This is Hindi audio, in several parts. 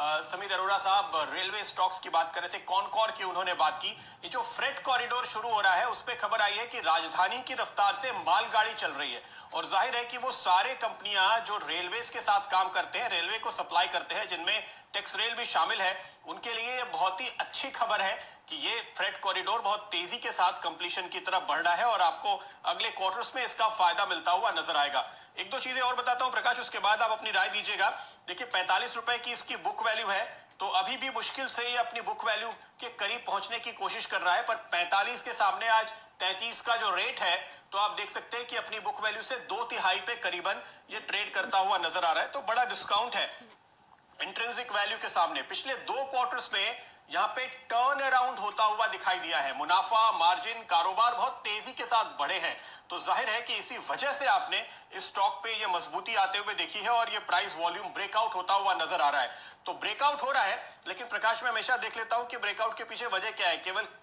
समीर अरोड़ा साहब रेलवे स्टॉक्स की बात कर रहे थे, कॉनकॉर की उन्होंने बात की। ये जो फ्रेट कॉरिडोर शुरू हो रहा है उस पर खबर आई है कि राजधानी की रफ्तार से मालगाड़ी चल रही है और जाहिर है कि वो सारे कंपनियां जो रेलवेज के साथ काम करते हैं, रेलवे को सप्लाई करते हैं, जिनमें टेक्स रेल भी शामिल है, उनके लिए ये बहुत ही अच्छी खबर है कि ये फ्रेट कॉरिडोर बहुत तेजी के साथ कंप्लीशन की तरफ बढ़ रहा है और आपको अगले क्वार्टर्स में इसका फायदा मिलता हुआ नजर आएगा। एक दो चीजें और बताता हूं प्रकाश, उसके बाद आप अपनी राय दीजिएगा। देखिए 45 रुपए की इसकी बुक वैल्यू है, तो अभी भी मुश्किल से ये अपनी बुक वैल्यू के करीब पहुंचने की कोशिश कर रहा है, पर 45 के सामने आज 33 का जो रेट है, तो आप देख सकते हैं कि अपनी बुक वैल्यू से 2/3 पे करीबन ये ट्रेड करता हुआ नजर आ रहा है। तो बड़ा डिस्काउंट है इंट्रिंसिक वैल्यू के सामने। पिछले 2 क्वार्टर्स में यहां पे टर्न अराउंड होता हुआ दिखाई दिया है, मुनाफा, मार्जिन, कारोबार बहुत तेजी के साथ बढ़े हैं। तो जाहिर है कि इसी वजह से आपने इस स्टॉक पे ये मजबूती आते हुए देखी है और ये प्राइस वॉल्यूम ब्रेकआउट होता हुआ नजर आ रहा है। तो ब्रेकआउट हो रहा है, लेकिन प्रकाश में हमेशा देख लेता हूं कि ब्रेकआउट के पीछे वजह क्या है।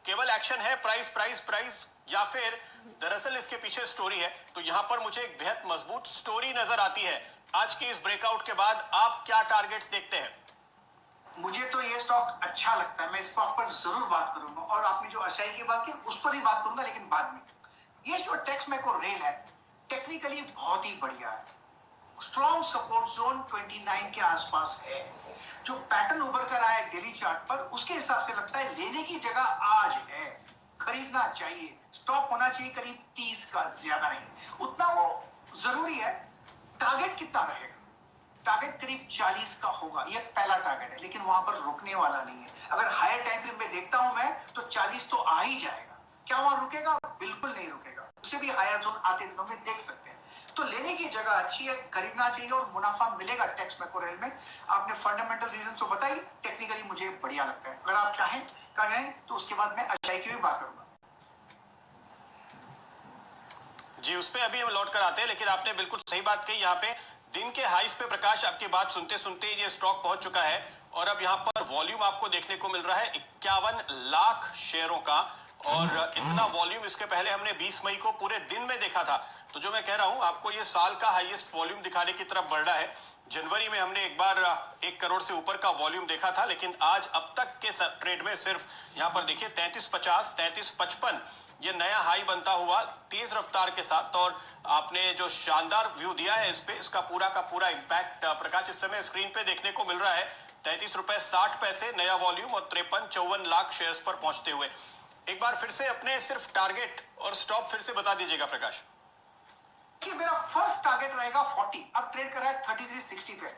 केवल एक्शन है, प्राइस प्राइस प्राइस, या फिर दरअसल इसके पीछे स्टोरी है। तो यहां पर मुझे एक बेहद मजबूत स्टोरी नजर आती है। आज के इस ब्रेकआउट के बाद आप क्या टारगेट्स देखते हैं? मुझे तो ये स्टॉक अच्छा लगता है, मैं इस स्टॉक पर जरूर बात करूंगा और आपने जो अशाई की बात की उस पर ही बात करूंगा, लेकिन बाद में। ये जो टेक्स मैको रेल है टेक्निकली बहुत ही बढ़िया है। स्ट्रॉन्ग सपोर्ट जोन 29 के आसपास है। जो पैटर्न उभर कर आया है डेली चार्ट पर, उसके हिसाब से लगता है लेने की जगह आज है, खरीदना चाहिए। स्टॉप होना चाहिए करीब 30 का, ज्यादा नहीं, उतना वो जरूरी है। टारगेट कितना रहेगा? टारगेट करीब 40 का होगा, ये पहला टारगेट है, लेकिन वहां पर रुकने वाला नहीं है। अगर हायर टाइम फ्रेम में देखता हूं मैं, तो 40 तो आ ही जाएगा। क्या वहां रुकेगा? बिल्कुल नहीं रुकेगा। उससे भी हायर जोन आते दिनों में देख सकते हैं। तो लेने की जगह अच्छी है, खरीदना चाहिए और मुनाफा मिलेगा टेक्स मैको रेल में। आपने फंडामेंटल रीजन तो बताई, टेक्निकली मुझे बढ़िया लगता है। अगर आप चाहें कहें तो उसके बाद मैं अशाई की भी बात करूंगा। जी, उस पे अभी हम लौट कर आते हैं, लेकिन आपने बिल्कुल सही बात कही। यहाँ पे दिन के हाईस पे प्रकाश आपकी बात सुनते सुनते ये स्टॉक पहुंच चुका है और अब यहाँ पर वॉल्यूम आपको देखने को मिल रहा है 51 लाख शेयरों का। और इतना वॉल्यूम इसके पहले हमने 20 मई को पूरे दिन में देखा था। तो जो मैं कह रहा हूं, आपको ये साल का हाईएस्ट वॉल्यूम दिखाने की तरफ बढ़ रहा है। जनवरी में हमने एक बार 1 करोड़ से ऊपर का वॉल्यूम देखा था, लेकिन आज अब तक के ट्रेड में सिर्फ यहाँ पर देखिए 33.50, 33.55 ये नया हाई बनता हुआ तेज रफ्तार के साथ। और आपने जो शानदार व्यू दिया है इस पे, इसका पूरा का पूरा इंपैक्ट प्रकाश इस समय स्क्रीन पे देखने को मिल रहा है। 33 रुपए 60 पैसे नया वॉल्यूम और 53-54 लाख शेयर्स पर पहुंचते हुए। एक बार फिर से अपने सिर्फ टारगेट और स्टॉप फिर से बता दीजिएगा प्रकाश। कि मेरा फर्स्ट टारगेट रहेगा 40, अब ट्रेड कर रहा है 33.60 पे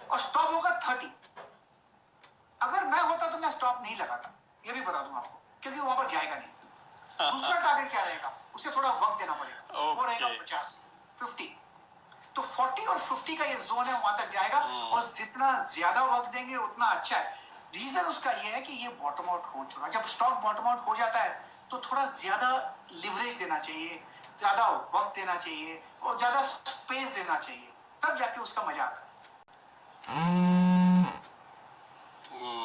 और स्टॉप होगा 30। अगर मैं होता तो मैं स्टॉप नहीं लगाता, ये भी बता दूं आपको, क्योंकि वहां पर जाएगा नहीं। दूसरा टारगेट क्या रहेगा? उसे थोड़ा वक्त देना पड़ेगा। वो रहेगा 50, 50। तो 40 और 50 का ये जोन है, वहां तक जाएगा और जितना ज्यादा वक्त देंगे उतना अच्छा है। रीजन उसका ये है कि ये बॉटम आउट हो चुका है। जब स्टॉक बॉटम आउट हो जाता है तो थोड़ा ज्यादा लिवरेज देना चाहिए, ज्यादा वक्त देना चाहिए और ज्यादा स्पेस देना चाहिए, तब जाके उसका मजा आता है।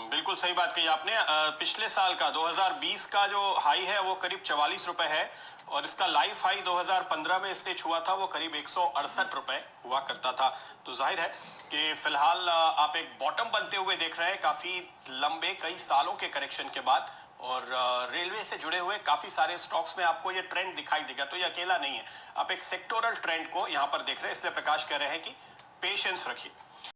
बिल्कुल सही बात कही आपने। पिछले साल का 2020 का जो हाई है वो करीब 44 रुपए है और इसका लाइफ हाई 2015 में इसने छुआ था, वो करीब 168 रुपए हुआ करता था। तो जाहिर है कि फिलहाल आप एक बॉटम बनते हुए देख रहे हैं काफी लंबे कई सालों के करेक्शन के बाद। और रेलवे से जुड़े हुए काफी सारे स्टॉक्स में आपको ये ट्रेंड दिखाई देगा, तो ये अकेला नहीं है। आप एक सेक्टोरल ट्रेंड को यहाँ पर देख रहे हैं, इसलिए प्रकाश कह रहे हैं कि पेशेंस रखिए।